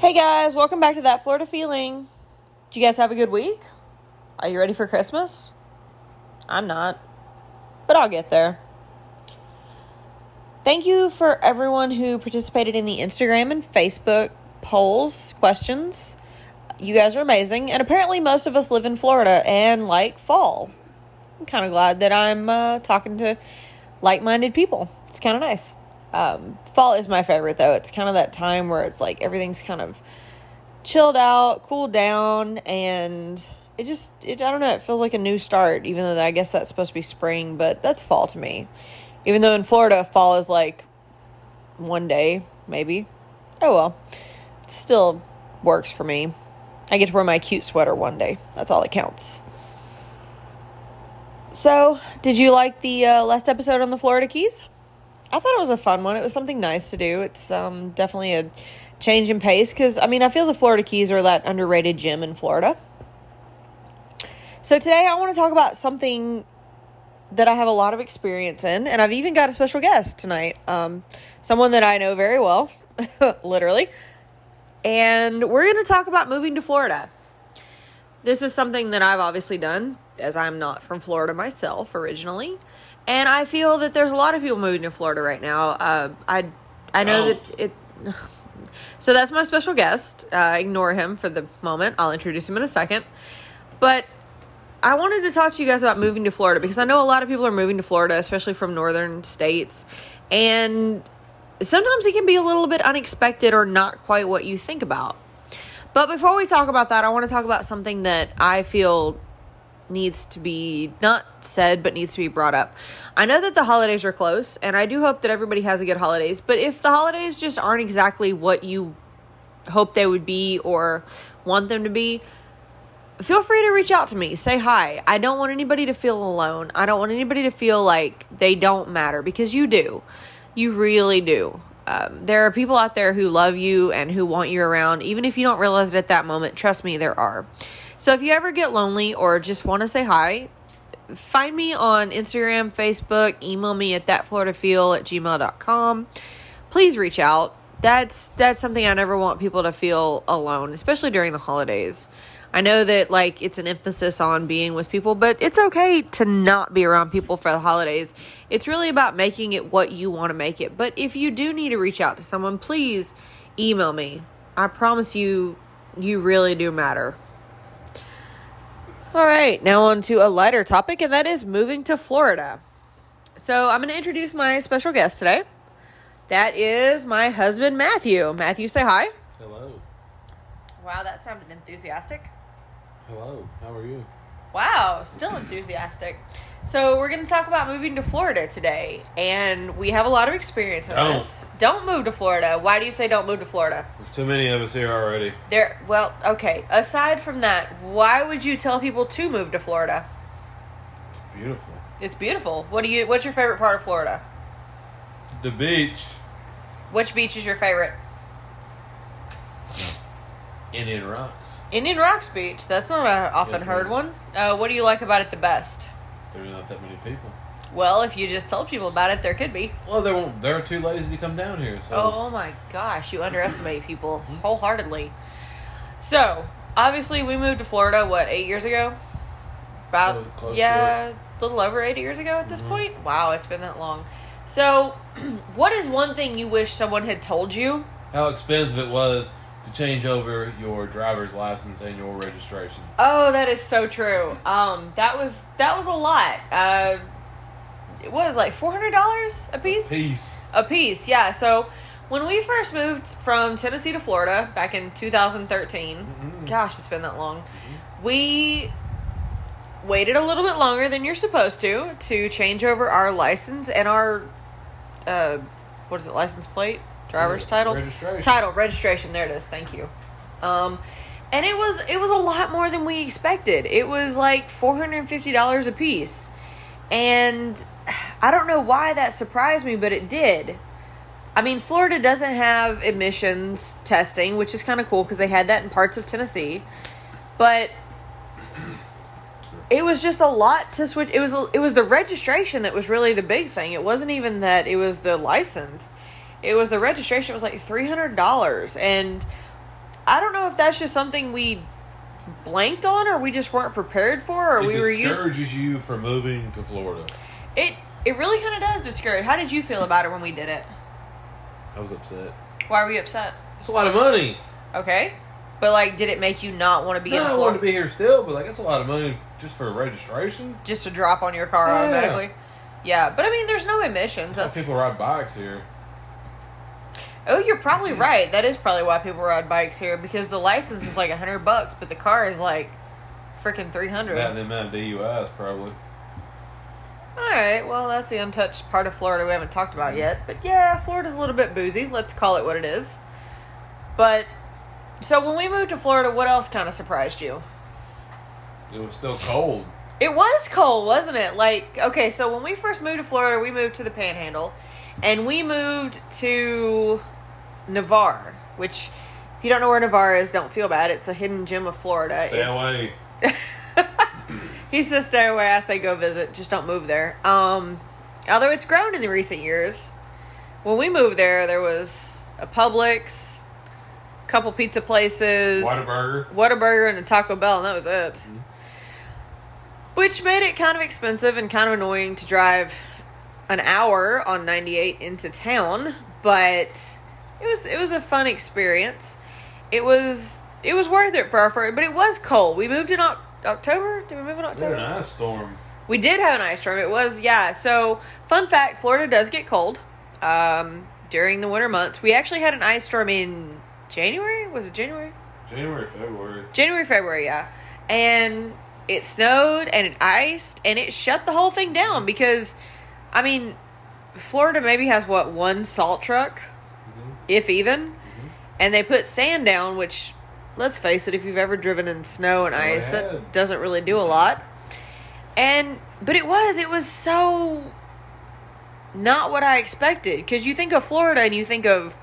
Hey guys, welcome back to That Florida Feeling. Did you guys have a good week? Are you ready for Christmas? I'm not, but I'll get there. Thank you for everyone who participated in the Instagram and Facebook polls, questions. You guys are amazing, and apparently most of us live in Florida and like fall. I'm kind of glad that I'm talking to like-minded people. It's kind of nice. Fall is my favorite, though. It's kind of that time where it's like everything's kind of chilled out, cooled down, and I don't know, it feels like a new start, even though I guess that's supposed to be spring, but that's fall to me. Even though in Florida, fall is like one day, maybe. Oh well. It still works for me. I get to wear my cute sweater one day. That's all that counts. So, did you like the last episode on the Florida Keys? I thought it was a fun one. It was something nice to do. It's definitely a change in pace because, I feel the Florida Keys are that underrated gem in Florida. So today I want to talk about something that I have a lot of experience in, and I've even got a special guest tonight. Someone that I know very well, literally. And we're going to talk about moving to Florida. This is something that I've obviously done, as I'm not from Florida myself originally. And I feel that there's a lot of people moving to Florida right now. I know that it... So that's my special guest. Ignore him for the moment. I'll introduce him in a second. But I wanted to talk to you guys about moving to Florida because I know a lot of people are moving to Florida, especially from northern states. And sometimes it can be a little bit unexpected or not quite what you think about. But before we talk about that, I want to talk about something that I feel needs to be not said, but needs to be brought up. I know that the holidays are close, and I do hope that everybody has a good holidays, but if the holidays just aren't exactly what you hope they would be or want them to be, feel free to reach out to me. Say hi. I don't want anybody to feel alone. I don't want anybody to feel like they don't matter, because you do. You really do. There are people out there who love you and who want you around, even if you don't realize it at that moment. Trust me, there are. So if you ever get lonely or just want to say hi, find me on Instagram, Facebook, email me at thatfloridafeel@gmail.com. Please reach out. That's something I never want people to feel alone, especially during the holidays. I know that it's an emphasis on being with people, but it's okay to not be around people for the holidays. It's really about making it what you want to make it. But if you do need to reach out to someone, please email me. I promise you, you really do matter. All right, now on to a lighter topic, and that is moving to Florida. So I'm going to introduce my special guest today. That is my husband, Matthew. Matthew, say hi. Hello. Wow, that sounded enthusiastic. Hello, how are you? Wow, still enthusiastic. So we're going to talk about moving to Florida today, and we have a lot of experience in this. Don't move to Florida. Why do you say don't move to Florida? There's too many of us here already. Well, okay. Aside from that, why would you tell people to move to Florida? It's beautiful. It's beautiful. What's your favorite part of Florida? The beach. Which beach is your favorite? Indian Rocks. Indian Rocks Beach. That's not a often heard one. What do you like about it the best? There's not that many people. Well, if you just told people about it, there could be. Well, they're too lazy to come down here. So. Oh my gosh, you underestimate people wholeheartedly. So, obviously we moved to Florida, 8 years ago? Close to it. A little over 8 years ago at this point? Wow, it's been that long. So, what is one thing you wish someone had told you? How expensive it was to change over your driver's license and your registration. Oh, that is so true. That was a lot. It was like $400 a piece? A piece, yeah. So when we first moved from Tennessee to Florida back in 2013, gosh, it's been that long, we waited a little bit longer than you're supposed to change over our license and our, license plate? Driver's title? Registration, there it is, thank you. And it was a lot more than we expected. It was like $450 a piece. And I don't know why that surprised me, but it did. Florida doesn't have emissions testing, which is kind of cool because they had that in parts of Tennessee. But it was just a lot to switch. It was the registration that was really the big thing. It wasn't even that it was the license. It was the registration. It was like $300. And I don't know if that's just something we blanked on, or we just weren't prepared for, or we were used. It discourages you from moving to Florida. It really kind of does discourage. How did you feel about it when we did it? I was upset. Why were you upset? It's a lot of money. Okay. But, like, did it make you not want to be in I Florida? want to be here still, but, like, that's a lot of money just for registration. Just to drop on your car automatically? Yeah. But, I mean, there's no emissions. That's people ride bikes here. Oh, you're probably right. That is probably why people ride bikes here, because the license is like $100, but the car is like freaking $300. That and the amount of DUIs, probably. Alright, well, that's the untouched part of Florida we haven't talked about yet. But yeah, Florida's a little bit boozy. Let's call it what it is. But, so when we moved to Florida, what else kind of surprised you? It was still cold. It was cold, wasn't it? Like, okay, so when we first moved to Florida, we moved to the Panhandle. And we moved to Navarre, which, if you don't know where Navarre is, don't feel bad. It's a hidden gem of Florida. Stay away. He says stay away. I say go visit. Just don't move there. Although it's grown in the recent years. When we moved there, there was a Publix, a couple pizza places, Whataburger, and a Taco Bell, and that was it. Mm-hmm. Which made it kind of expensive and kind of annoying to drive an hour on 98 into town, but it was a fun experience. It was worth it for our first, but it was cold. We moved in October. Did we move in October? We had an ice storm. We did have an ice storm. It was, yeah. So, fun fact, Florida does get cold during the winter months. We actually had an ice storm in January. Was it January? January, February, yeah. And it snowed and it iced and it shut the whole thing down because, I mean, Florida maybe has, one salt truck, if even, and they put sand down, which, let's face it, if you've ever driven in snow and ice, that doesn't really do a lot. But it was so not what I expected, because you think of Florida and you think of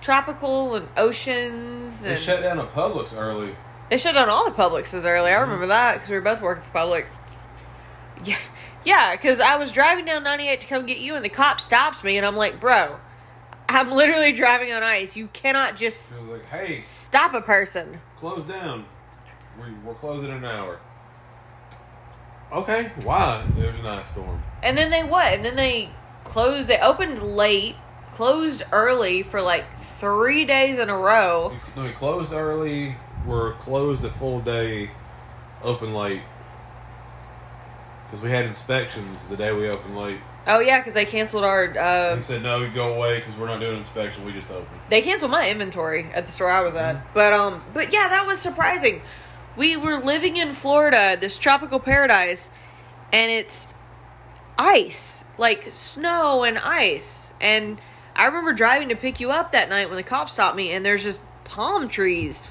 tropical and oceans. They shut down a Publix early. They shut down all the Publixes early. I remember that because we were both working for Publix. Yeah, because I was driving down 98 to come get you, and the cop stops me, and I'm like, bro, I'm literally driving on ice. You cannot just He was like, hey, stop a person. Close down. We're closing in an hour. Okay, why? There's an ice storm. And then they closed. They opened late, closed early for like 3 days in a row. No, we closed early. We're closed a full day, open late. Because we had inspections the day we opened late. Oh, yeah, because they canceled our... He said, no, you go away because we're not doing inspection. We just opened. They canceled my inventory at the store I was at. But yeah, that was surprising. We were living in Florida, this tropical paradise, and it's ice. Like, snow and ice. And I remember driving to pick you up that night when the cops stopped me, and there's just palm trees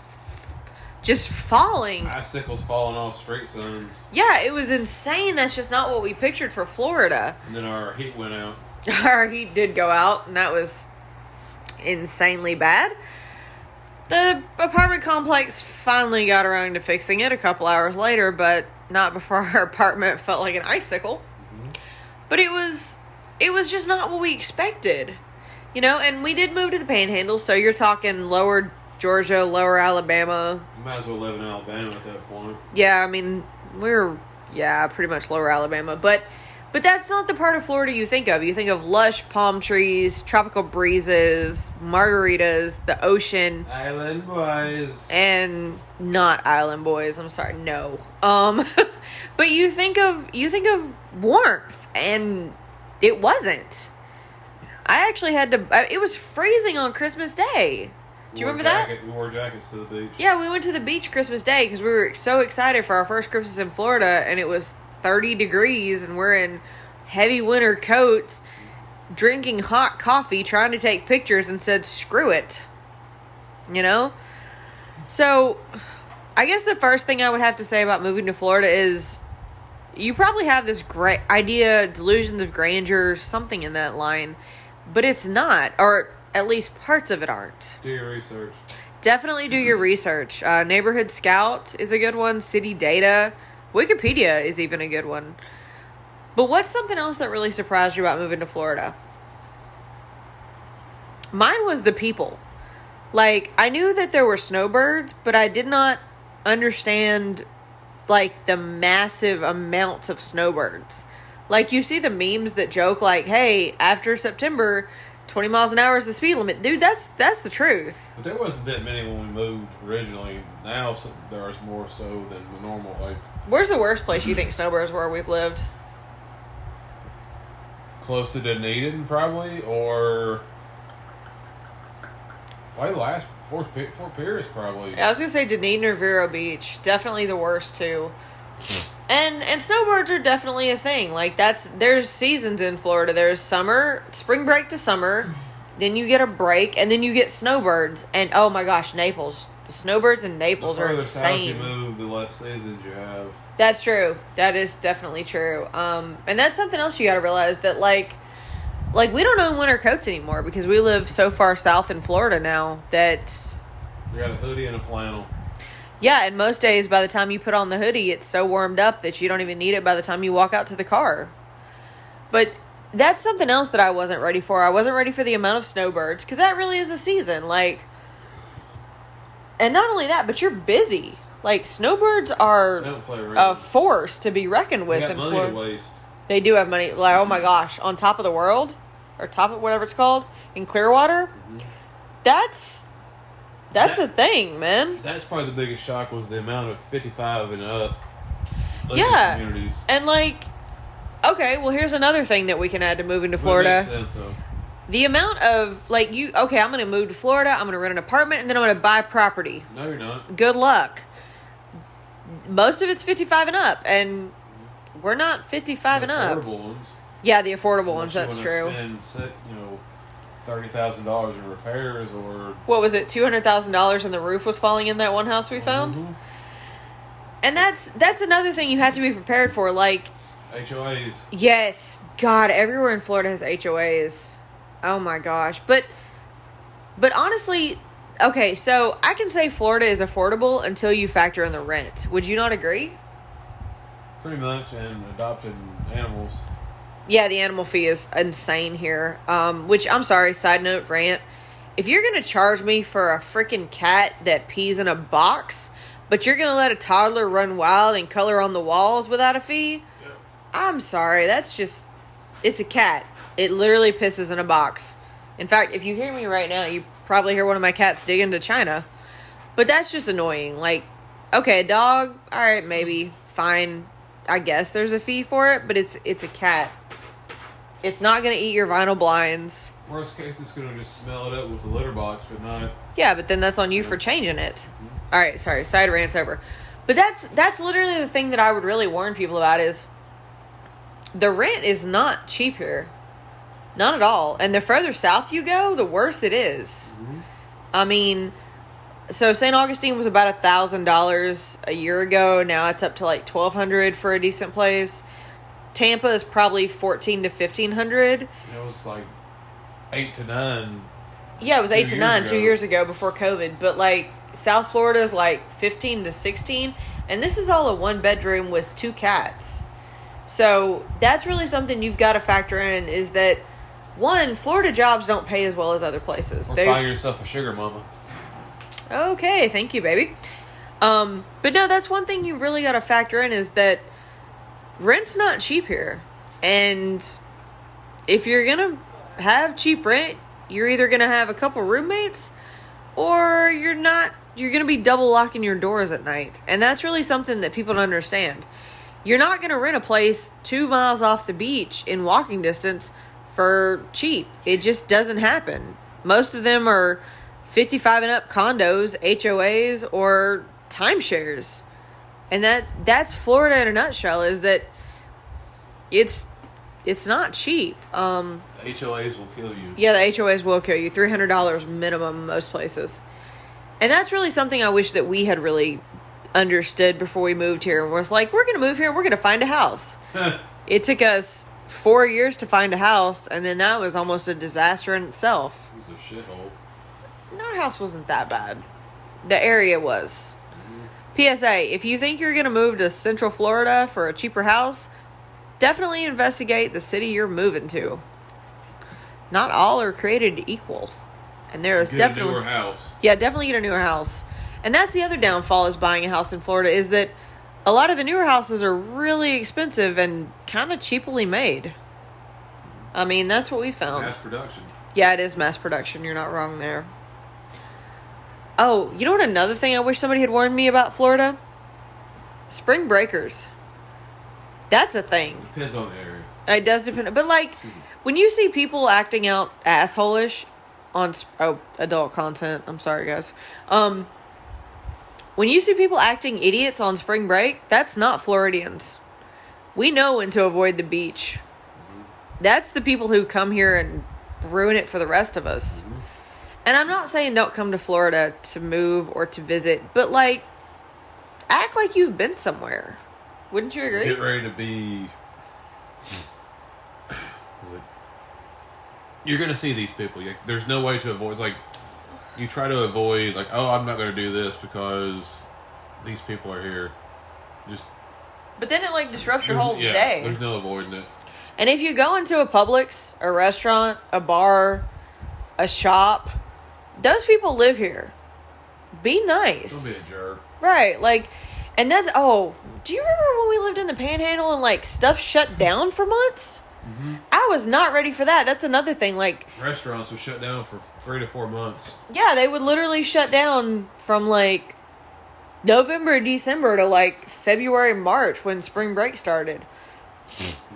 just falling. Icicles falling off street signs. Yeah, it was insane. That's just not what we pictured for Florida. And then our heat went out. Our heat did go out, and that was insanely bad. The apartment complex finally got around to fixing it a couple hours later, but not before our apartment felt like an icicle. Mm-hmm. But it was just not what we expected. You know, and we did move to the Panhandle, so you're talking lower Georgia, lower Alabama. You might as well live in Alabama at that point. Yeah, I mean, we're pretty much lower Alabama. But that's not the part of Florida you think of. You think of lush palm trees, tropical breezes, margaritas, the ocean. Island boys. And not island boys. I'm sorry, no. But you think of warmth, and it wasn't. I actually had to. It was freezing on Christmas Day. Do you remember that? We wore jackets to the beach. Yeah, we went to the beach Christmas Day because we were so excited for our first Christmas in Florida, and it was 30 degrees, and we're in heavy winter coats, drinking hot coffee, trying to take pictures, and said, screw it. You know? So, I guess the first thing I would have to say about moving to Florida is you probably have this great idea, delusions of grandeur, something in that line, but it's not, or at least parts of it aren't. Do your research. Definitely do your research. Neighborhood Scout is a good one. City Data. Wikipedia is even a good one. But what's something else that really surprised you about moving to Florida? Mine was the people. Like, I knew that there were snowbirds, but I did not understand, like, the massive amounts of snowbirds. Like, you see the memes that joke, like, hey, after September, 20 miles an hour is the speed limit. Dude, that's the truth. But there wasn't that many when we moved originally. Now there's more so than the normal. Like, Where's the worst place you think snowbirds were we've lived? close to Dunedin, probably, or probably last Fort Pierce, probably. I was gonna say Dunedin or Vero Beach. Definitely the worst too. And snowbirds are definitely a thing. Like there's seasons in Florida. There's summer, spring break to summer, then you get a break, and then you get snowbirds. And oh my gosh, Naples. The snowbirds in Naples are insane. The further south you move, the less seasons you have. That's true. That is definitely true. And that's something else you got to realize that like we don't own winter coats anymore because we live so far south in Florida now that You got a hoodie and a flannel. yeah, and most days by the time you put on the hoodie, it's so warmed up that you don't even need it by the time you walk out to the car. But that's something else that I wasn't ready for. I wasn't ready for the amount of snowbirds because that really is a season. Like, and not only that, but you're busy. Like, snowbirds are They don't play a around. force to be reckoned They with got in money Florida. to waste. They do have money. Like, oh my gosh, on top of the world, or top of whatever it's called in Clearwater. Mm-hmm. That's a thing, man. That's probably the biggest shock was the amount of 55 and up living Yeah, communities. and like, okay, well, here's another thing that we can add to moving to But it Florida. makes sense, though. The amount of like okay, I'm going to move to Florida. I'm going to rent an apartment, and then I'm going to buy property. No, you're not. Good luck. Most of it's 55 and up, and we're not 55 and up. Affordable ones. Yeah, the affordable ones. Unless That's you true. wanna Spend, $30,000 in repairs or. What was it? $200,000 and the roof was falling in that one house we found. Mhm. And that's another thing you have to be prepared for. Like, HOAs. yes, God, everywhere in Florida has HOAs. Oh my gosh. But honestly, okay, so I can say Florida is affordable until you factor in the rent. Would you not agree? Pretty much, and adopted animals. Yeah, the animal fee is insane here. Which, I'm sorry, side note, rant. If you're going to charge me for a freaking cat that pees in a box, but you're going to let a toddler run wild and color on the walls without a fee, Yep. I'm sorry. That's just, it's a cat. It literally pisses in a box. In fact, if you hear me right now, you probably hear one of my cats dig into China. But that's just annoying. Like, okay, a dog, all right, maybe, fine. I guess there's a fee for it, but it's a cat. It's not going to eat your vinyl blinds. Worst case, it's going to just smell it up with the litter box, but not. Yeah, but then that's on you for changing it. All right, sorry, side rant's over. But that's literally the thing that I would really warn people about is the rent is not cheap here. Not at all. And the further south you go, the worse it is. Mm-hmm. I mean, so St. Augustine was about $1,000 a year ago. Now it's up to like $1,200 for a decent place. Tampa is probably $1,400 to $1,500. It was like 8 to 9. Yeah, it was 8 to 9 ago. 2 years ago before COVID. But like South Florida is like 15 to 16, and this is all a one bedroom with 2 cats. So that's really something you've got to factor in. Is that one, Florida jobs don't pay as well as other places. Or find yourself a sugar mama. Okay, thank you, baby. But no, that's one thing you really got to factor in is that rent's not cheap here. And if you're going to have cheap rent, you're either going to have a couple roommates or you're not. You're going to be double locking your doors at night. And that's really something that people don't understand. You're not going to rent a place 2 miles off the beach in walking distance for cheap. It just doesn't happen. Most of them are 55 and up condos, HOAs, or timeshares. And that's Florida in a nutshell, is that it's not cheap. The HOAs will kill you. Yeah, the HOAs will kill you. $300 minimum most places. And that's really something I wish that we had really understood before we moved here. And was like, we're going to move here. We're going to find a house. It took us 4 years to find a house. And then that was almost a disaster in itself. It was a shithole. Our house wasn't that bad. The area was. PSA, if you think you're going to move to Central Florida for a cheaper house, definitely investigate the city you're moving to. Not all are created equal. And there is Get definitely a newer house. Yeah, definitely get a newer house. And that's the other downfall is buying a house in Florida is that a lot of the newer houses are really expensive and kind of cheaply made. I mean, that's what we found. Mass production. Yeah, it is mass production. You're not wrong there. Oh, you know what another thing I wish somebody had warned me about Florida? Spring breakers. That's a thing. Depends on the area. It does depend. But, like, when you see people acting out asshole-ish on... adult content. I'm sorry, guys. When you see people acting idiots on spring break, that's not Floridians. We know when to avoid the beach. That's the people who come here and ruin it for the rest of us. And I'm not saying don't come to Florida to move or to visit, but, like, act like you've been somewhere. Wouldn't you agree? Get ready to be... You're going to see these people. There's no way to avoid... It's like, you try to avoid, like, oh, I'm not going to do this because these people are here. But then it, like, disrupts your whole day. There's no avoiding it. And if you go into a Publix, a restaurant, a bar, a shop, those people live here. Be nice. Don't be a jerk. Right, like, and that's, do you remember when we lived in the Panhandle and, like, stuff shut down for months? Mm-hmm. I was not ready for that. That's another thing, like... Restaurants would shut down for 3 to 4 months. Yeah, they would literally shut down from, like, November, December to, like, February, March when spring break started.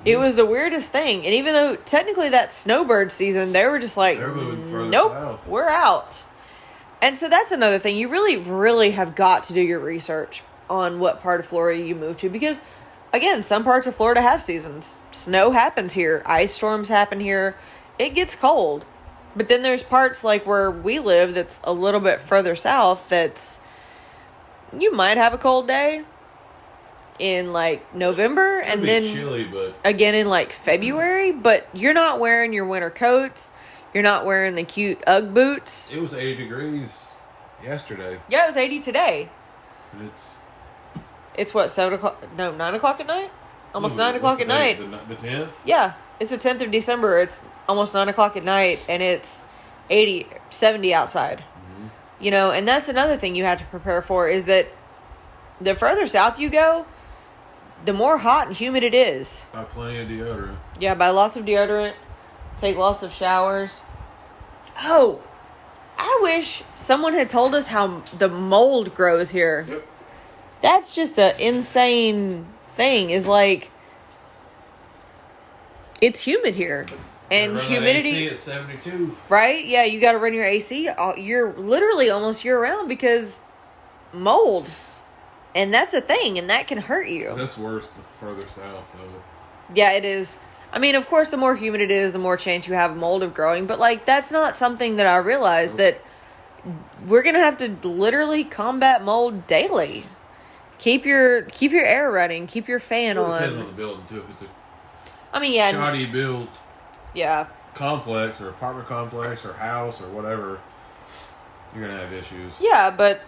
It was the weirdest thing. And even though technically that's snowbird season, they were just like, They're moving further nope, south. We're out. And so that's another thing. You really, really have got to do your research on what part of Florida you move to. Because, again, some parts of Florida have seasons. Snow happens here. Ice storms happen here. It gets cold. But then there's parts like where we live that's a little bit further south that's... You might have a cold day in, like, November, It'll and be then chilly, but again in, like, February, but you're not wearing your winter coats. You're not wearing the cute Ugg boots. it was 80 degrees yesterday. Yeah, it was 80 today. And It's what, 7 o'clock? No, 9 o'clock at night? Almost 9 what's o'clock the at date? night. The 10th? Yeah, it's the 10th of December. It's almost 9 o'clock at night, and it's 70 outside. Mm-hmm. You know, and that's another thing you have to prepare for is that the further south you go, the more hot and humid it is. Buy plenty of deodorant. Yeah, buy lots of deodorant. Take lots of showers. Oh, I wish someone had told us how the mold grows here. Yep. That's just an insane thing. Is like, it's humid here. And Run that humidity... AC at 72. Right? Yeah, you got to run your AC. You're literally almost year-round because mold. And that's a thing, and that can hurt you. That's worse the further south, though. Yeah, it is. I mean, of course, the more humid it is, the more chance you have of mold of growing. But, like, that's not something that I realized that we're going to have to literally combat mold daily. Keep your air running. Keep your fan It depends on on. the building, too. If it's a I mean, yeah. shoddy built Yeah. complex or apartment complex or house or whatever, you're going to have issues. Yeah, but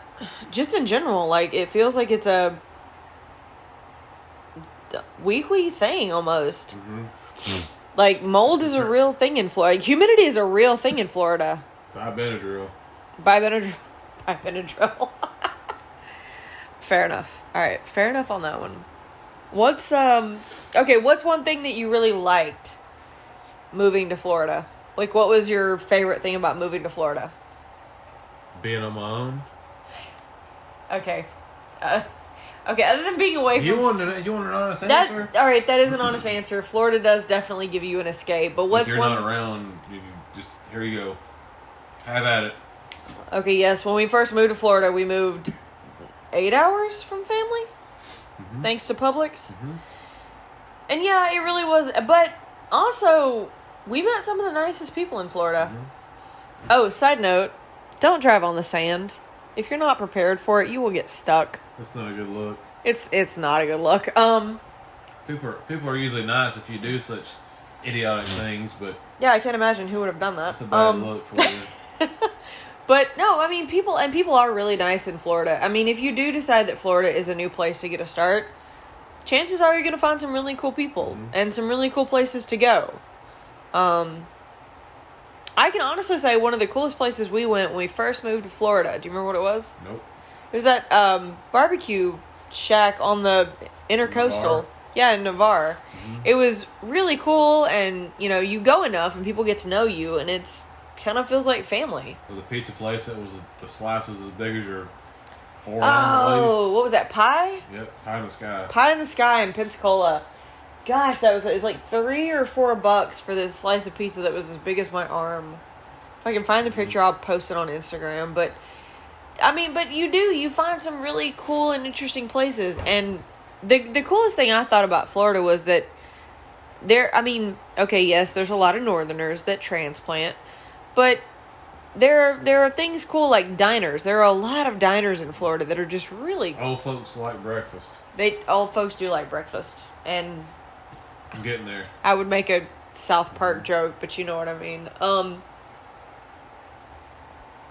just in general, like, it feels like it's a weekly thing almost. Mm-hmm. Like, mold is a real thing in Florida. Humidity is a real thing in Florida. Buy Benadryl. Buy Benadryl. Buy Benadryl. Fair enough. All right, fair enough on that one. What's one thing that you really liked moving to Florida? Like, what was your favorite thing about moving to Florida? Being on my own. Okay. Okay, other than being away from... You want an honest that, answer? all right, that is an honest answer. Florida does definitely give you an escape, but what's if you're one... not around, you just, here you go. Have at it. Okay, yes, when we first moved to Florida, we moved 8 hours from family, thanks to Publix. Mm-hmm. And yeah, it really was, but also, we met some of the nicest people in Florida. Mm-hmm. Oh, side note, don't drive on the sand. If you're not prepared for it, you will get stuck. That's not a good look. It's not a good look. People are usually nice if you do such idiotic things, but Yeah, I can't imagine who would have done that. that's a bad look for you. But no, I mean, people are really nice in Florida. I mean, if you do decide that Florida is a new place to get a start, chances are you're going to find some really cool people and some really cool places to go. I I can honestly say one of the coolest places we went when we first moved to Florida. Do you remember what it was? Nope. It was that barbecue shack on the Intercoastal. Navarre. Yeah, in Navarre. Mm-hmm. It was really cool, and, you know, you go enough and people get to know you, and it's kind of feels like family. It was a pizza place that was, the slice was as big as your forearm Oh, what was that, Pie? at least. Yep, Pie in the Sky. Pie in the Sky in Pensacola. Gosh, it's like $3 or $4 for this slice of pizza that was as big as my arm. If I can find the picture, I'll post it on Instagram. But, I mean, but you find some really cool and interesting places. And the coolest thing I thought about Florida was that okay, yes, there's a lot of Northerners that transplant, but there are things cool like diners. There are a lot of diners in Florida that are just really... Old folks like breakfast. Old folks do like breakfast. And I'm getting there. I would make a South Park joke, but you know what I mean.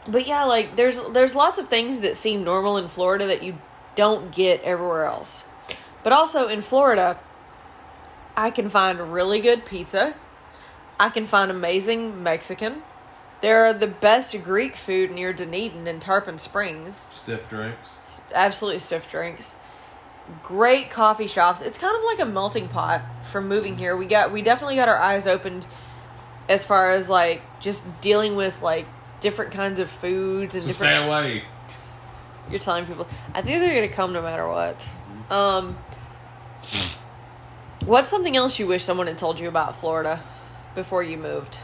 But yeah, like there's lots of things that seem normal in Florida that you don't get everywhere else. But also in Florida, I can find really good pizza. I can find amazing Mexican. There are the best Greek food near Dunedin and Tarpon Springs. Stiff drinks. Absolutely stiff drinks. Great coffee shops. It's kind of like a melting pot from moving here. We definitely got our eyes opened as far as like just dealing with like different kinds of foods and So different... stay away. You're telling people. I think they're going to come no matter what. What's something else you wish someone had told you about Florida before you moved?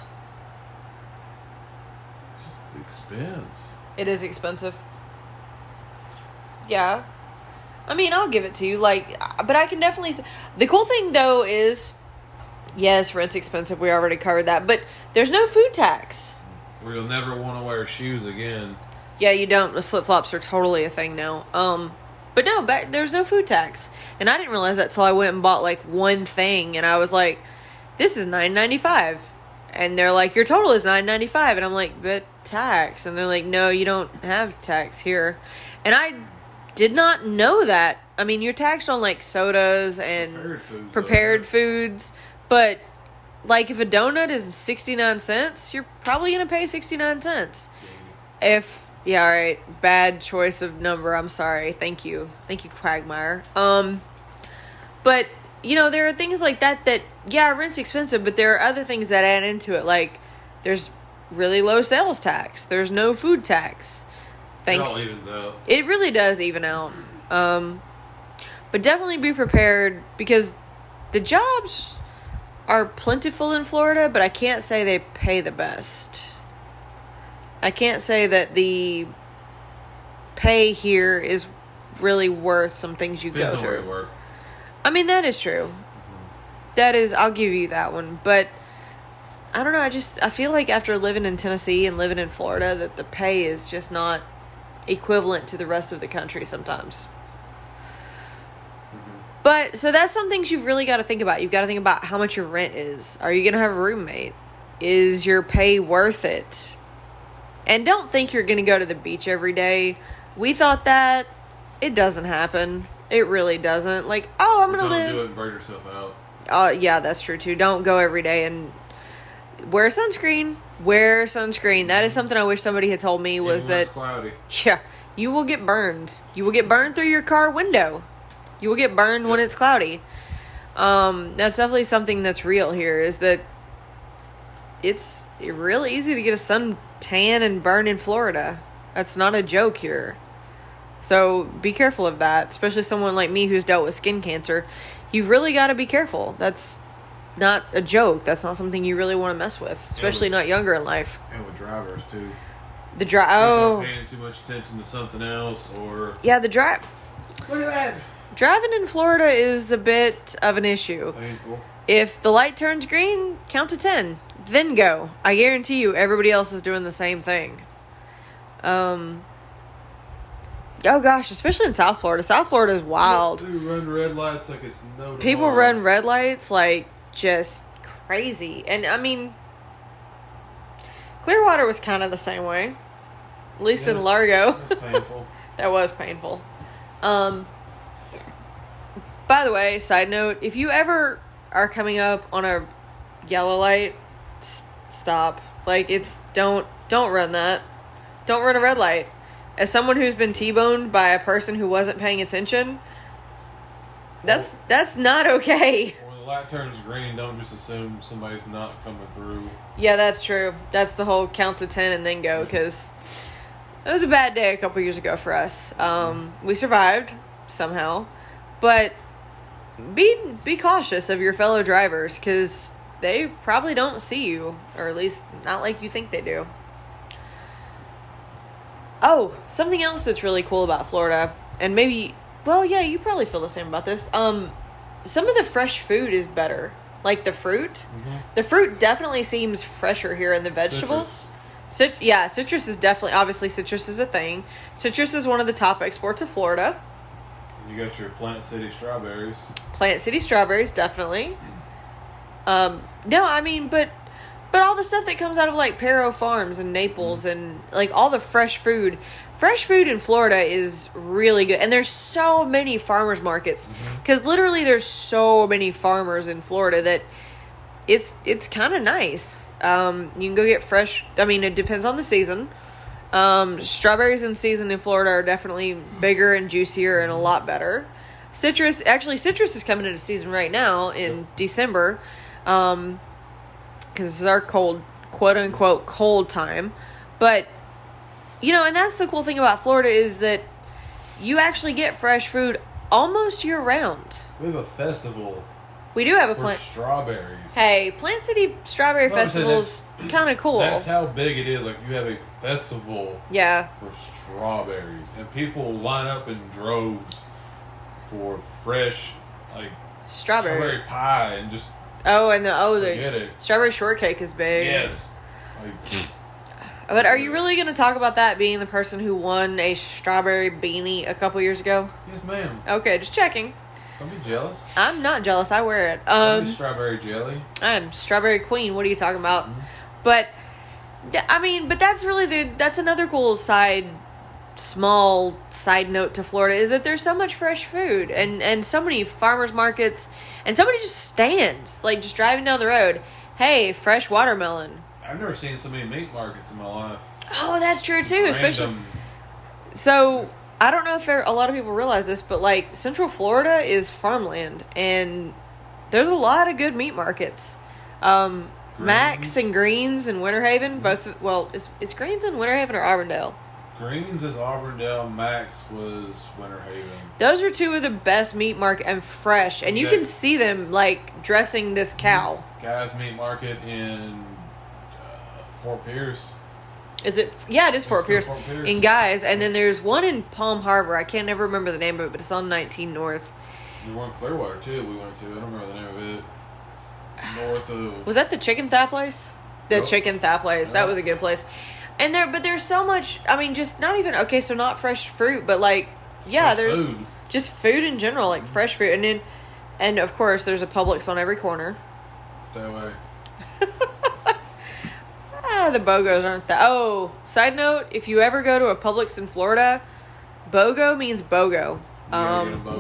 It's just the expense. It is expensive. Yeah. I mean, I'll give it to you. Like, but I can definitely... The cool thing, though, is... Yes, rent's expensive. We already covered that. But there's no food tax. Where you'll never want to wear shoes again. Yeah, you don't. The flip-flops are totally a thing now. But no, there's no food tax. And I didn't realize that till I went and bought, like, one thing. And I was like, this is $9.95. And they're like, your total is $9.95. And I'm like, but tax. And they're like, no, you don't have tax here. And I did not know that. I mean, you're taxed on, like, sodas and prepared foods. But, like, if a donut is 69 cents, you're probably going to pay 69 cents. Yeah, all right. Bad choice of number. I'm sorry. Thank you, Quagmire. But, you know, there are things like that, yeah, rent's expensive, but there are other things that add into it. Like, there's really low sales tax. There's no food tax. Thanks. It all evens out. It really does even out. But definitely be prepared because the jobs are plentiful in Florida, but I can't say they pay the best. I can't say that the pay here is really worth some things you Depends go on where you through. work. I mean, that is true. That is, I'll give you that one. But I don't know, I feel like after living in Tennessee and living in Florida that the pay is just not equivalent to the rest of the country sometimes. But, so that's some things you've really got to think about. You've got to think about how much your rent is. Are you going to have a roommate? Is your pay worth it? And don't think you're going to go to the beach every day. We thought that. It doesn't happen. It really doesn't. Like, I'm going to live... Don't do it and burn yourself out. Yeah, that's true, too. Don't go every day and wear sunscreen. Wear sunscreen. That is something I wish somebody had told me was Even when that... it's cloudy. Yeah, you will get burned. You will get burned through your car window. You will get burned when it's cloudy. That's definitely something that's real here, is that it's really easy to get a suntan and burn in Florida. That's not a joke here. So be careful of that, especially someone like me who's dealt with skin cancer. You've really got to be careful. That's not a joke. That's not something you really want to mess with, especially not younger in life. And with drivers, too. Paying too much attention to something else, or... Yeah, the drive... Look at that! Driving in Florida is a bit of an issue. Painful. If the light turns green, count to 10. Then go. I guarantee you everybody else is doing the same thing. Oh gosh, especially in South Florida. South Florida is wild. People run red lights like it's no tomorrow. People run red lights like just crazy. And I mean, Clearwater was kind of the same way. At least in Largo. That's painful. That was painful. By the way, side note, if you ever are coming up on a yellow light, stop. Like, it's don't run that. Don't run a red light. As someone who's been T-boned by a person who wasn't paying attention, that's not okay. When the light turns green, don't just assume somebody's not coming through. Yeah, that's true. That's the whole count to 10 and then go, because it was a bad day a couple years ago for us. We survived somehow, but be cautious of your fellow drivers, because they probably don't see you, or at least not like you think they do. Oh, something else that's really cool about Florida, and maybe, well, yeah, you probably feel the same about this. Some of the fresh food is better. Like the fruit. Mm-hmm. The fruit definitely seems fresher here in the vegetables. Citrus is definitely, obviously citrus is a thing. Citrus is one of the top exports of Florida. And you got your Plant City strawberries. Plant City strawberries, definitely. No, I mean, but all the stuff that comes out of like Perro Farms and Naples and like all the fresh food in Florida is really good. And there's so many farmers markets, because literally there's so many farmers in Florida that it's kind of nice. You can go get fresh. I mean, it depends on the season. Strawberries in season in Florida are definitely bigger and juicier and a lot better. Citrus is coming into season right now in December. Because this is our quote unquote cold time. But, and that's the cool thing about Florida, is that you actually get fresh food almost year round. We have a festival. We do have a for strawberries. Hey, Plant City Strawberry Festival's kind of cool. That's how big it is. Like, you have a festival for strawberries. And people line up in droves for fresh, like, strawberry pie and just... the strawberry shortcake is big. Yes. But are you really going to talk about that, being the person who won a strawberry beanie a couple years ago? Yes, ma'am. Okay, just checking. Don't be jealous. I'm not jealous. I wear it. I'm strawberry jelly. I'm strawberry queen. What are you talking about? Mm-hmm. But that's really that's another cool small side note to Florida, is that there's so much fresh food and so many farmers markets, and somebody just stands, like, just driving down the road. Hey, fresh watermelon. I've never seen so many meat markets in my life. Oh, that's true too. Random. Especially. So I don't know if a lot of people realize this, but like Central Florida is farmland, and there's a lot of good meat markets. Max and Greens in Winter Haven, both. Well, is Greens in Winter Haven or Auburndale? Greens is Auburndale. Max was Winter Haven. Those are two of the best meat market, and fresh, and you can see them like dressing this cow. Guys Meat Market in Fort Pierce. Is it? Yeah, it is Fort Pierce. In Guys, and then there's one in Palm Harbor. I can't never remember the name of it, but it's on 19 North. There's one in Clearwater too. We went to. I don't remember the name of it. North of. Was that the Chicken Thigh place? The Chicken Thigh place. That was a good place. And there's so much. I mean, just not even so not fresh fruit, but like, yeah, there's food. Just food in general, like fresh fruit, and of course there's a Publix on every corner. Stay away. The BOGOs aren't that. Oh, side note, if you ever go to a Publix in Florida, BOGO means BOGO.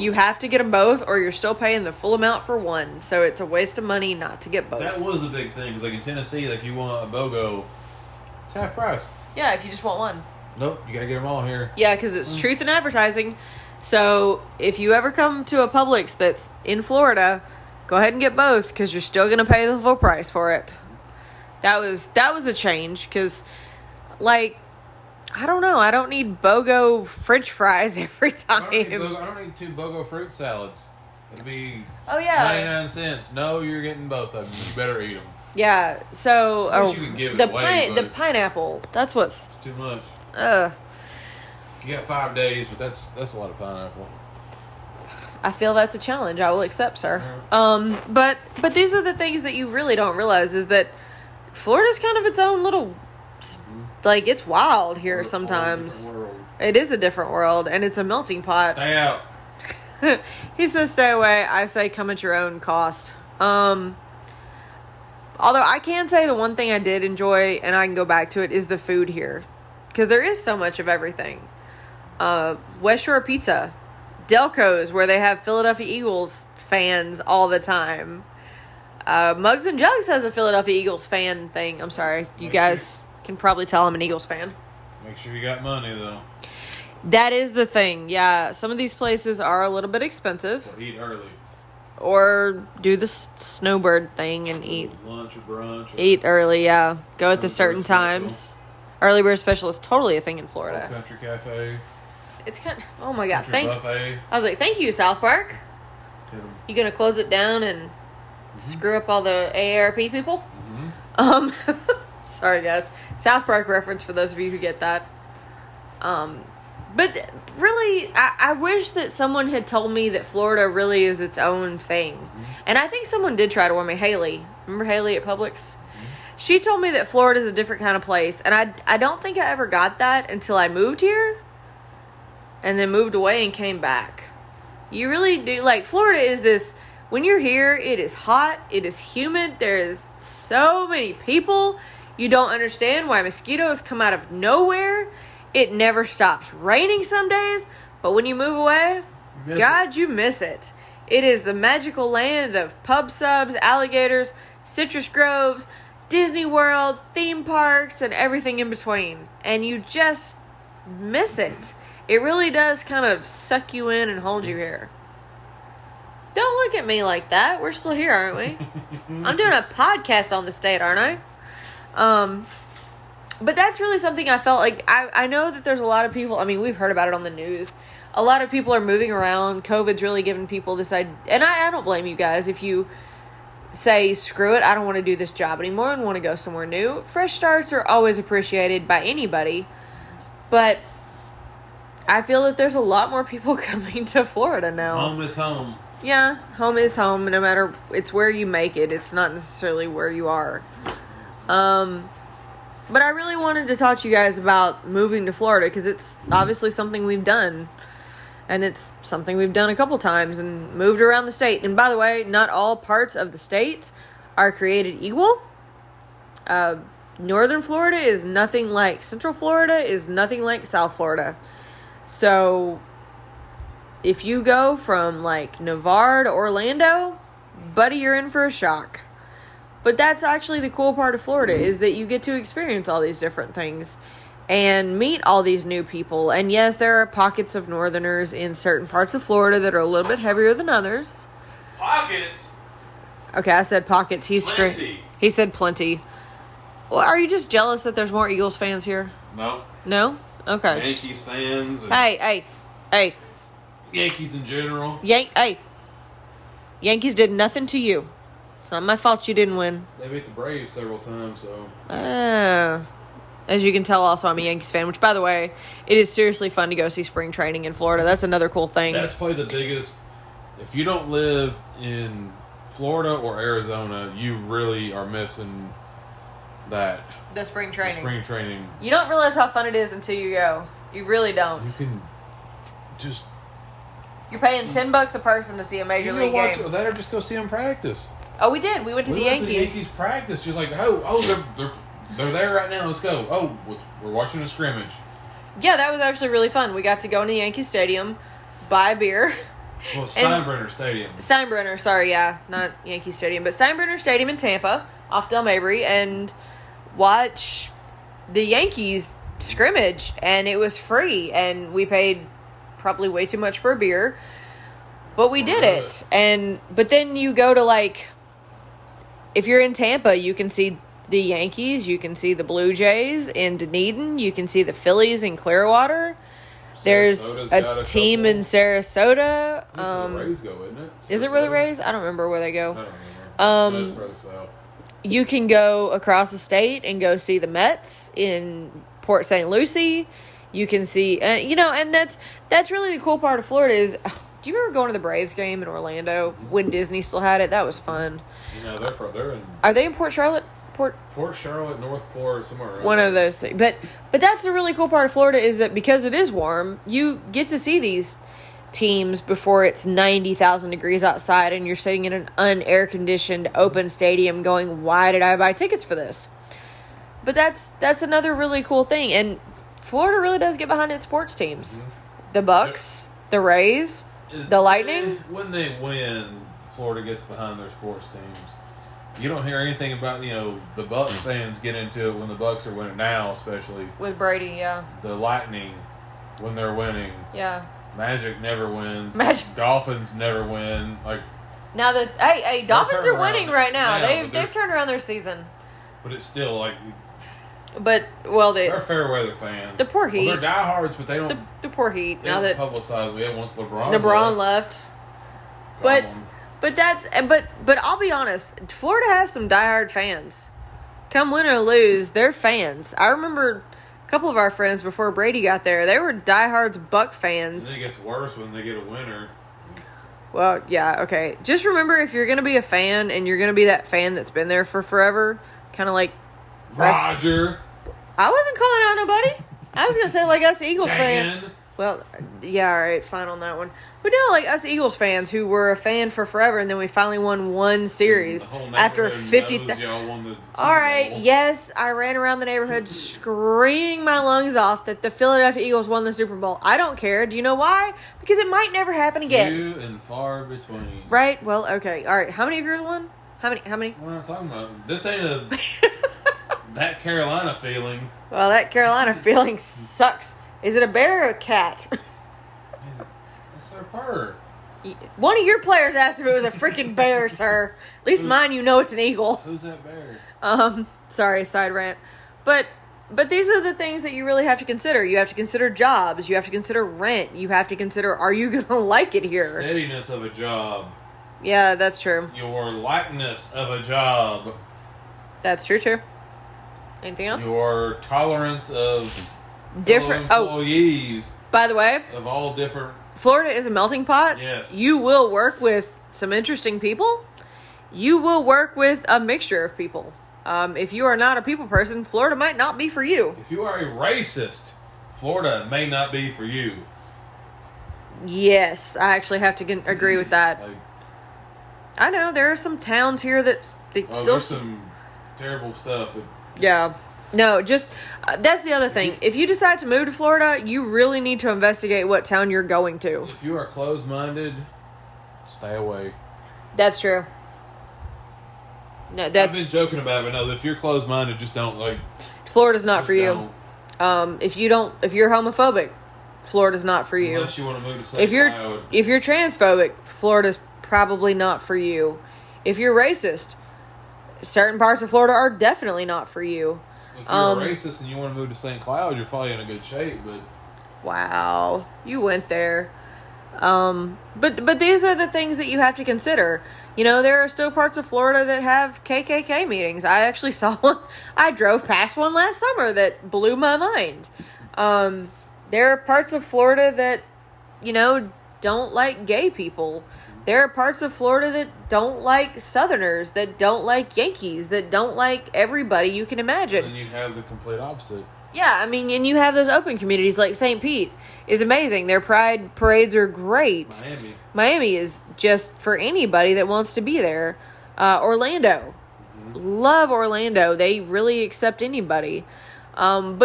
You have to get them both, or you're still paying the full amount for one. So it's a waste of money not to get both. That was a big thing, because like in Tennessee, like you want a BOGO, it's half price. Yeah, if you just want one. Nope, you gotta get them all here. Yeah, because it's truth in advertising. So if you ever come to a Publix that's in Florida, go ahead and get both, because you're still going to pay the full price for it. That was a change, because, like, I don't know. I don't need BOGO French fries every time. I don't need 2 BOGO fruit salads. It'll be 99 cents. No, you're getting both of them. You better eat them. Yeah, so you can give it away, the pineapple. That's what's too much. You got 5 days, but that's a lot of pineapple. I feel that's a challenge. I will accept, sir. But these are the things that you really don't realize, is that Florida's kind of its own little, like, it's wild here sometimes. It is a different world, and it's a melting pot. Stay out. He says stay away. I say come at your own cost. Although I can say the one thing I did enjoy, and I can go back to it, is the food here. Because there is so much of everything. West Shore Pizza. Delco's, where they have Philadelphia Eagles fans all the time. Mugs and Jugs has a Philadelphia Eagles fan thing. I'm sorry. You guys can probably tell I'm an Eagles fan. Make sure you got money, though. That is the thing. Yeah, some of these places are a little bit expensive. Or eat early. Or do the snowbird thing and eat. Lunch or brunch. Or Eat early, yeah. Go at the Early certain bird special. times. Early bird special is totally a thing in Florida. Country Cafe. It's kind of, oh my god, Country Buffet. I was like, thank you, South Park. Get 'em. You gonna close it down and screw up all the AARP people? Mm-hmm. Sorry guys. South Park reference for those of you who get that. But really, I wish that someone had told me that Florida really is its own thing. And I think someone did try to warn me. Haley. Remember Haley at Publix? She told me that Florida is a different kind of place. And I don't think I ever got that until I moved here. And then moved away and came back. You really do. Like, Florida is this... When you're here, it is hot. It is humid. There is so many people. You don't understand why mosquitoes come out of nowhere. It never stops raining some days. But when you move away, you miss it. It is the magical land of pub subs, alligators, citrus groves, Disney World, theme parks, and everything in between. And you just miss it. It really does kind of suck you in and hold you here. Don't look at me like that. We're still here, aren't we? I'm doing a podcast on the state, aren't I? But that's really something I felt like. I know that there's a lot of people. I mean, we've heard about it on the news. A lot of people are moving around. COVID's really giving people this idea. And I don't blame you guys if you say, screw it, I don't want to do this job anymore and want to go somewhere new. Fresh starts are always appreciated by anybody. But I feel that there's a lot more people coming to Florida now. Home is home. Yeah, home is home, no matter, it's where you make it. It's not necessarily where you are. But I really wanted to talk to you guys about moving to Florida, because it's obviously something we've done. And it's something we've done a couple times and moved around the state. And by the way, not all parts of the state are created equal. Northern Florida is nothing like Central Florida, is nothing like South Florida. So if you go from like Navarre to Orlando, buddy, you're in for a shock. But that's actually the cool part of Florida, is that you get to experience all these different things and meet all these new people. And yes, there are pockets of Northerners in certain parts of Florida that are a little bit heavier than others. Pockets? Okay, I said pockets. He said plenty. Well, are you just jealous that there's more Eagles fans here? No. No? Okay. Yankees fans. And Hey. Yankees in general. Yankees did nothing to you. It's not my fault you didn't win. They beat the Braves several times, so. As you can tell, also, I'm a Yankees fan, which, by the way, it is seriously fun to go see spring training in Florida. That's another cool thing. That's probably the biggest. If you don't live in Florida or Arizona, you really are missing that. The spring training. Spring training. You don't realize how fun it is until you go. You really don't. You can just. You're paying $10 a person to see a major league game. Watch that, or just go see them practice. Oh, we did. We went to the Yankees. The Yankees practice, just like, they're there right now. Let's go. Oh, we're watching a scrimmage. Yeah, that was actually really fun. We got to go into Yankee Stadium, buy a beer. Well, Steinbrenner Stadium. Steinbrenner, sorry, yeah, not Yankee Stadium, but Steinbrenner Stadium in Tampa, off Del Mabry, and watch the Yankees scrimmage, and it was free, and we paid probably way too much for a beer, but we did it. But then you go to, like, if you're in Tampa, you can see the Yankees, you can see the Blue Jays in Dunedin, you can see the Phillies in Clearwater. There's a team in Sarasota. That's where the Rays go, isn't it? Is it where the Rays? I don't remember where they go. I don't remember. That's further south. You can go across the state and go see the Mets in Port St. Lucie. You can see, and that's really the cool part of Florida is. Do you remember going to the Braves game in Orlando when Disney still had it? That was fun. They're in. Are they in Port Charlotte? Port Charlotte, Northport, somewhere around one of those things. But that's the really cool part of Florida is that because it is warm, you get to see these teams before it's 90,000 degrees outside and you're sitting in an unair conditioned open stadium going, why did I buy tickets for this? But that's another really cool thing. And Florida really does get behind its sports teams. Mm-hmm. The Bucks, the Rays, the Lightning. When they win, Florida gets behind their sports teams. You don't hear anything about the Bucks fans get into it when the Bucks are winning now, especially With Brady, yeah. the Lightning when they're winning. Yeah. Magic never wins. Magic. Dolphins never win. Like, Now that hey, Dolphins are winning right now. Now, They've turned around their season. but it's still like But they're fair weather fans. the poor Heat. Well, they're diehards, but they don't. The poor Heat. They Now don't that publicize it once LeBron left. But But but I'll be honest. Florida has some diehard fans. Come win or lose, they're fans. I remember a couple of our friends before Brady got there. They were diehards Buck fans. and then it gets worse when they get a winner. Well, yeah, okay. Just remember, if you're gonna be a fan and you're gonna be that fan that's been there for forever, kind of like Roger. I wasn't calling out nobody. I was gonna say like us Eagles fans. Dan. Well, yeah, all right, fine on that one. But no, like us Eagles fans who were a fan for forever, and then we finally won one series The whole after neighborhood 50. knows y'all won the Super All right, Bowl. yes, I ran around the neighborhood screaming my lungs off that the Philadelphia Eagles won the Super Bowl. I don't care. Do you know why? Because it might never happen again. Few and far between. Right? Well, okay. All right. How many of yours won? How many? What am I talking about? This ain't that Carolina feeling. Well, that Carolina feeling sucks. Is it a bear or a cat? It's their purr. One of your players asked if it was a freaking bear, sir. At least mine, you know it's an eagle. Who's that bear? Sorry, side rant. But these are the things that you really have to consider. You have to consider jobs. You have to consider rent. You have to consider, are you going to like it here? Steadiness of a job. Yeah, that's true. Your likeness of a job. That's true, too. Anything else? Your tolerance of Different. fellow Oh, employees by the way, of all different. Florida is a melting pot. Yes. You will work with some interesting people. You will work with a mixture of people. If you are not a people person, Florida might not be for you. If you are a racist, Florida may not be for you. Yes, I actually have to agree with that. Like, I know there are some towns here that still. there's some terrible stuff. But Yeah. No, just that's the other thing. If you decide to move to Florida, you really need to investigate what town you're going to. if you are closed-minded, stay away. That's true. No, I've been that's joking about it, but no, if you're closed-minded, just don't like. Florida's not just for you. don't. If you're homophobic, Florida's not for you. Unless you want to move to St. Cloud. If you're transphobic, Florida's probably not for you. If you're racist, certain parts of Florida are definitely not for you. If you're a racist and you want to move to St. Cloud, you're probably in a good shape, but Wow, you went there. But these are the things that you have to consider. You know, there are still parts of Florida that have KKK meetings. I actually saw one. I drove past one last summer that blew my mind. There are parts of Florida that, don't like gay people. There are parts of Florida that don't like Southerners, that don't like Yankees, that don't like everybody you can imagine. then you have the complete opposite. Yeah, I mean, and you have those open communities like St. Pete is amazing. Their pride parades are great. Miami is just for anybody that wants to be there. Orlando. Love Orlando. They really accept anybody. But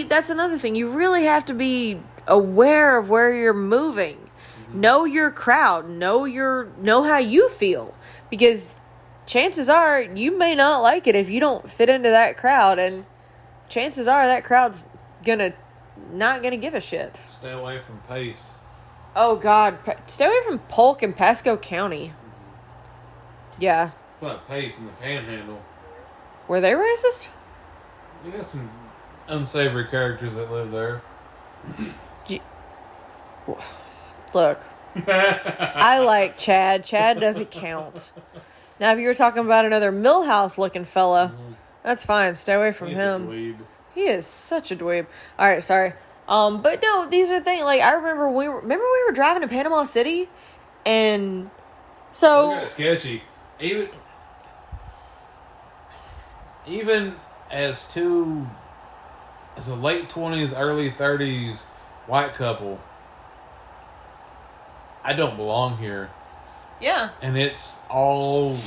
that's another thing. You really have to be aware of where you're moving. Know your crowd. Know how you feel. Because chances are you may not like it if you don't fit into that crowd, and chances are that crowd's not gonna give a shit. Stay away from Pace. Oh God, stay away from Polk and Pasco County. Yeah, What Pace in the Panhandle? were they racist? You got some unsavory characters that live there. Look, I like Chad. Chad doesn't count. Now, if you were talking about another Millhouse looking fella, that's fine. Stay away from He's him. a dweeb. He is such a dweeb. All right, sorry. But no, these are things like I remember we were driving to Panama City, and so Look at it, sketchy. Even as a late 20s, early 30s white couple, I don't belong here. yeah, And it's all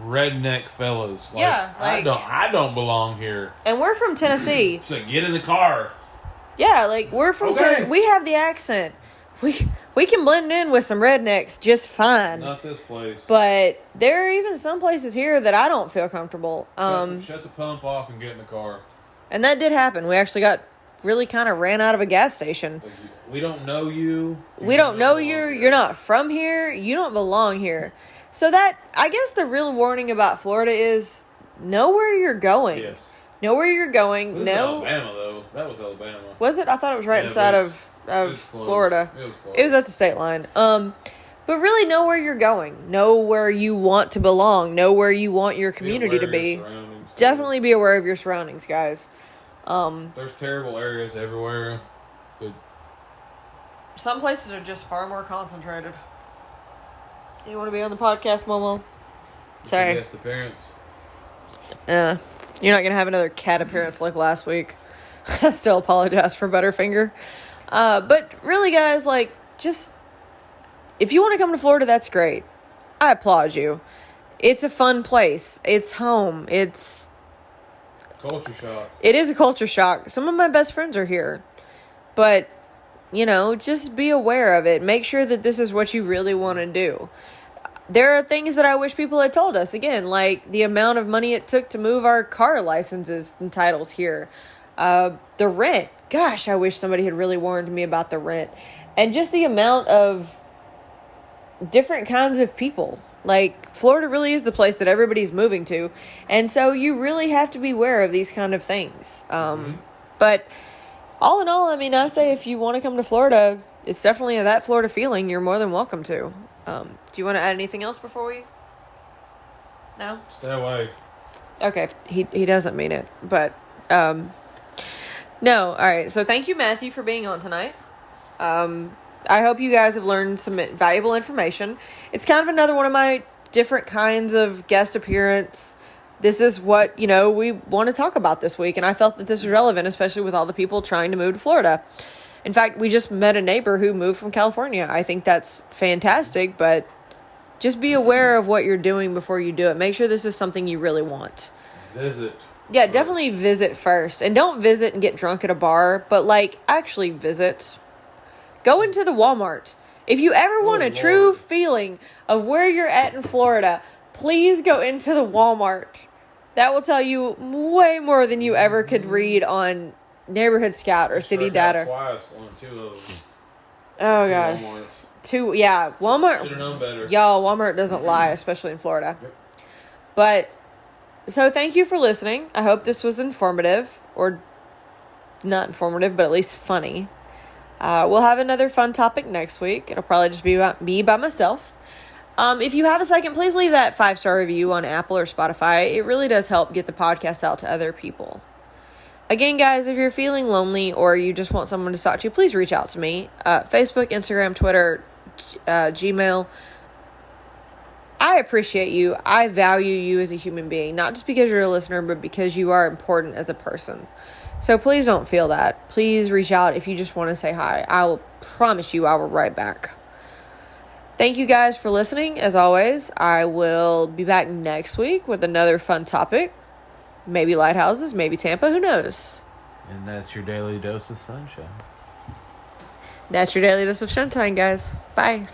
redneck fellas. Yeah, I don't belong here. and we're from Tennessee. So get in the car. Yeah, like we're from Okay. we have the accent. we can blend in with some rednecks just fine. Not this place. But there are even some places here that I don't feel comfortable. Shut the pump off and get in the car. And that did happen. We actually really kind of ran out of a gas station. We don't know you. We don't know you. You're not from here. You don't belong here. So that, I guess the real warning about Florida is know where you're going. Yes. Know where you're going. This is Alabama, though. That was Alabama. Was it? I thought it was right inside of Florida. It was close. It was at the state line. But really know where you're going. Know where you want to belong. Know where you want your community to be. Definitely be aware of your surroundings, guys. There's terrible areas everywhere. But some places are just far more concentrated. You want to be on the podcast, Momo? Sorry. Yes, the parents. You're not going to have another cat appearance like last week. I still apologize for Butterfinger. But really, guys, just... if you want to come to Florida, that's great. I applaud you. It's a fun place. It's home. It's... culture shock. It is a culture shock. Some of my best friends are here. But, just be aware of it. Make sure that this is what you really want to do. There are things that I wish people had told us. Again, like the amount of money it took to move our car licenses and titles here. The rent. Gosh, I wish somebody had really warned me about the rent. And just the amount of different kinds of people. Florida really is the place that everybody's moving to. And so you really have to be aware of these kind of things. But all in all, I say if you want to come to Florida, it's definitely that Florida feeling. You're more than welcome to. Do you want to add anything else before we... No? Stay away. Okay. He doesn't mean it. But, no. All right. So thank you, Matthew, for being on tonight. I hope you guys have learned some valuable information. It's kind of another one of my different kinds of guest appearance. This is what, we want to talk about this week. And I felt that this was relevant, especially with all the people trying to move to Florida. In fact, we just met a neighbor who moved from California. I think that's fantastic, but just be aware of what you're doing before you do it. Make sure this is something you really want. Visit. Yeah, definitely visit first. And don't visit and get drunk at a bar, but actually visit. Go into the Walmart. If you ever want a true feeling of where you're at in Florida, please go into the Walmart. That will tell you way more than you ever could read on Neighborhood Scout or City Data. Twice on 2 of them. Oh, God. Walmarts. Walmart. Should have known better. Y'all, Walmart doesn't lie, especially in Florida. Yep. But, so thank you for listening. I hope this was informative, or not informative, but at least funny. We'll have another fun topic next week. It'll probably just be about me by myself. If you have a second, please leave that 5-star review on Apple or Spotify. It really does help get the podcast out to other people. Again, guys, if you're feeling lonely or you just want someone to talk to, please reach out to me. Facebook, Instagram, Twitter, Gmail. I appreciate you. I value you as a human being, not just because you're a listener, but because you are important as a person. So please don't feel that. Please reach out if you just want to say hi. I will promise you I will write back. Thank you guys for listening. As always, I will be back next week with another fun topic. Maybe lighthouses, maybe Tampa, who knows? And that's your daily dose of sunshine. That's your daily dose of sunshine, guys. Bye.